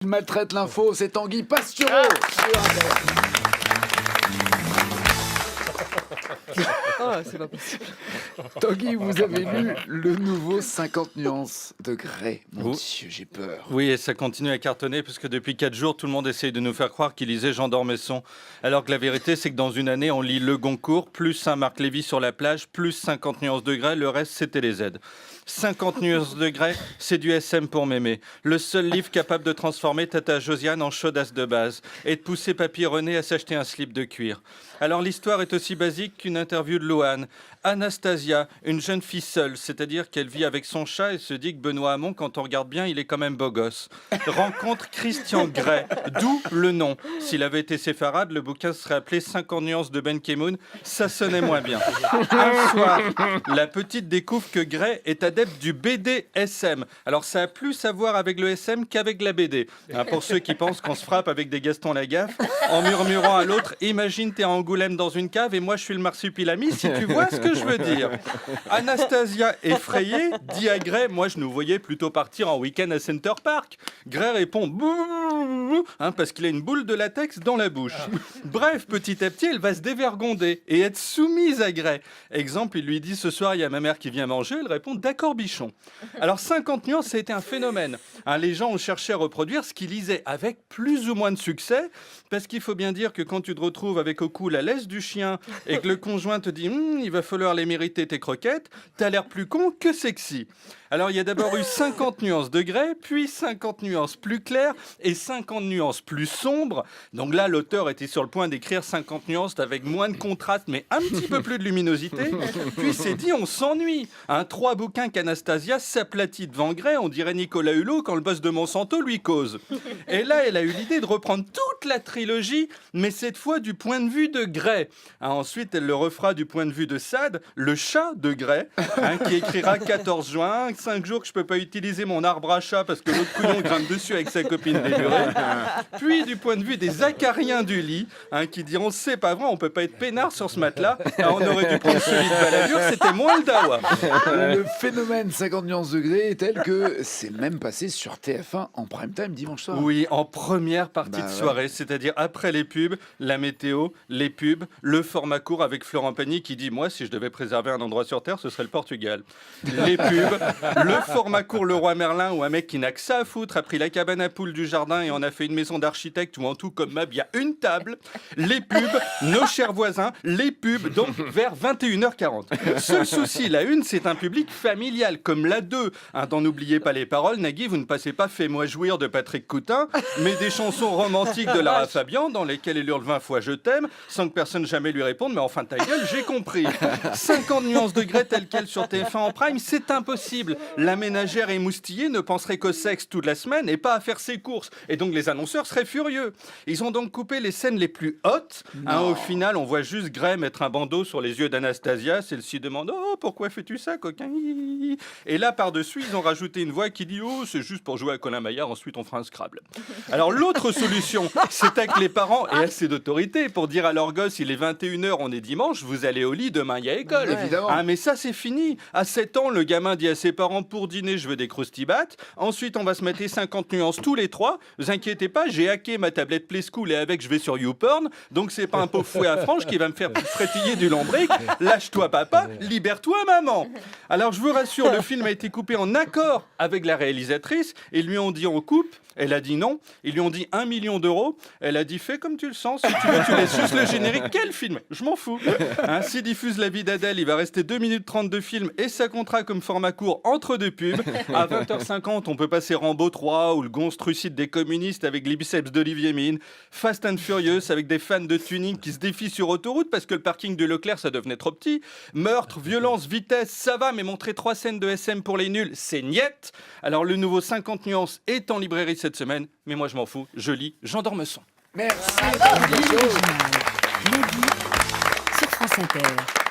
Il maltraite l'info, c'est Tanguy Pastureau. C'est pas possible. Tanguy, vous avez lu le nouveau 50 nuances de Grey. Mon Oui. Dieu, j'ai peur. Oui, et ça continue à cartonner parce que depuis 4 jours, tout le monde essaye de nous faire croire qu'il lisait Jean d'Ormesson. Alors que la vérité, c'est que dans une année, on lit Le Goncourt, plus Saint-Marc-Lévy sur la plage, plus 50 nuances de Grey, le reste, c'était les Z. 50 nuances de Grey, c'est du SM pour mémé. Le seul livre capable de transformer Tata Josiane en chaudasse de base et de pousser Papy René à s'acheter un slip de cuir. Alors l'histoire est aussi basique qu'une interview de Louane. Anastasia, une jeune fille seule, c'est-à-dire qu'elle vit avec son chat et se dit que Benoît Hamon, quand on regarde bien, il est quand même beau gosse. Rencontre Christian Grey, d'où le nom. S'il avait été séfarade, le bouquin serait appelé 50 nuances de Ben Kemoun, ça sonnait moins bien. Un soir, la petite découvre que Grey est adepte du BDSM. Alors ça a plus à voir avec le SM qu'avec la BD. Hein, pour ceux qui pensent qu'on se frappe avec des Gaston Lagaffe, en murmurant à l'autre, imagine t'es à Angoulême dans une cave et moi je suis le marsupilami, si tu vois ce que je veux dire. Anastasia, effrayée, dit à Grey, moi je nous voyais plutôt partir en week-end à Center Park. Grey répond, bouh, parce qu'il a une boule de latex dans la bouche. Bref, petit à petit, elle va se dévergonder et être soumise à Grey. Exemple, il lui dit, ce soir il y a ma mère qui vient manger, elle répond, d'accord bichon. Alors 50 nuances, ça a été un phénomène. Hein, les gens ont cherché à reproduire ce qu'ils lisaient avec plus ou moins de succès, parce qu'il faut bien dire que quand tu te retrouves avec au cou la laisse du chien et que le conjoint te dit il va falloir les mériter tes croquettes, t'as l'air plus con que sexy. Alors il y a d'abord eu 50 nuances de Grey, puis 50 nuances plus claires et 50 nuances plus sombres. Donc là, l'auteur était sur le point d'écrire 50 nuances avec moins de contraste, mais un petit peu plus de luminosité. Puis il s'est dit, on s'ennuie. 3 bouquins qu'Anastasia s'aplatit devant Grey, on dirait Nicolas Hulot quand le boss de Monsanto lui cause. Et là, elle a eu l'idée de reprendre toute la trilogie, mais cette fois du point de vue de Grey. Ensuite, elle le refera du point de vue de Sade, le chat de Grey, qui écrira 14 juin, 5 jours que je peux pas utiliser mon arbre à chat parce que l'autre couillon grimpe dessus avec sa copine délurée. Puis du point de vue des acariens du lit, qui diront c'est pas vrai, on peut pas être peinard sur ce matelas. On aurait dû prendre celui de Balladur, c'était moins le dawa. Le phénomène 50 nuances de Grey est tel que c'est même passé sur TF1 en prime time dimanche soir. Oui, en première partie de ouais. soirée, c'est-à-dire après les pubs, la météo, les pubs, le format court avec Florent Pagny qui dit moi si je devais préserver un endroit sur Terre, ce serait le Portugal. Les pubs, le format court Le Roi Merlin où un mec qui n'a que ça à foutre a pris la cabane à poules du jardin et en a fait une maison d'architecte où en tout comme meuble il y a une table. Les pubs, nos chers voisins, les pubs donc vers 21h40. Seul souci, la une c'est un public familial comme la 2. Dont n'oubliez pas les paroles, Nagui, vous ne passez pas Fais-moi jouir de Patrick Coutin, mais des chansons romantiques de Lara Fabian dans lesquelles il hurle 20 fois je t'aime sans que personne jamais lui réponde, mais enfin ta gueule, j'ai compris. 50 nuances de Grey telles quelles sur TF1 en prime, c'est impossible. La ménagère émoustillée ne penserait qu'au sexe toute la semaine et pas à faire ses courses. Et donc les annonceurs seraient furieux. Ils ont donc coupé les scènes les plus hautes. Au final, on voit juste Grey mettre un bandeau sur les yeux d'Anastasia. Celle-ci demande « Oh, pourquoi fais-tu ça, coquin ?» Et là, par-dessus, ils ont rajouté une voix qui dit « Oh, c'est juste pour jouer à Colin Maillard, ensuite on fera un Scrabble. » Alors l'autre solution, c'est que les parents aient assez d'autorité pour dire à leur gosse « Il est 21h, on est dimanche, vous allez au lit, demain il y a école. » Évidemment. Mais ça, c'est fini. À 7 ans, le gamin dit à ses parents « Pour dîner, je veux des croustibates. Ensuite, on va se mettre 50 nuances tous les 3. Vous inquiétez pas, j'ai hacké ma tablette Play School et avec, je vais sur YouPorn. Donc, c'est pas un pauvre fouet à frange qui va me faire frétiller du lombric. Lâche-toi, papa. Libère-toi, maman. » Alors, je vous rassure, le film a été coupé en accord avec la réalisatrice. Ils lui ont dit « On coupe ». Elle a dit non. Ils lui ont dit 1 million d'euros. Elle a dit fais comme tu le sens. Si tu veux, tu laisses juste le générique. Quel film? Je m'en fous. S'il diffuse La vie d'Adèle, il va rester 2 minutes 30 de film et ça comptera comme format court entre 2 pubs. À 20h50, on peut passer Rambo 3 ou le gonstrucide des communistes avec les biceps d'Olivier Mine. Fast and Furious avec des fans de tuning qui se défient sur autoroute parce que le parking de Leclerc, ça devenait trop petit. Meurtre, violence, vitesse, ça va, mais montrer 3 scènes de SM pour les nuls, c'est niette. Alors le nouveau 50 nuances est en librairie cette semaine, mais moi je m'en fous, je lis Jean d'Ormesson. Merci. Midi sur France Inter.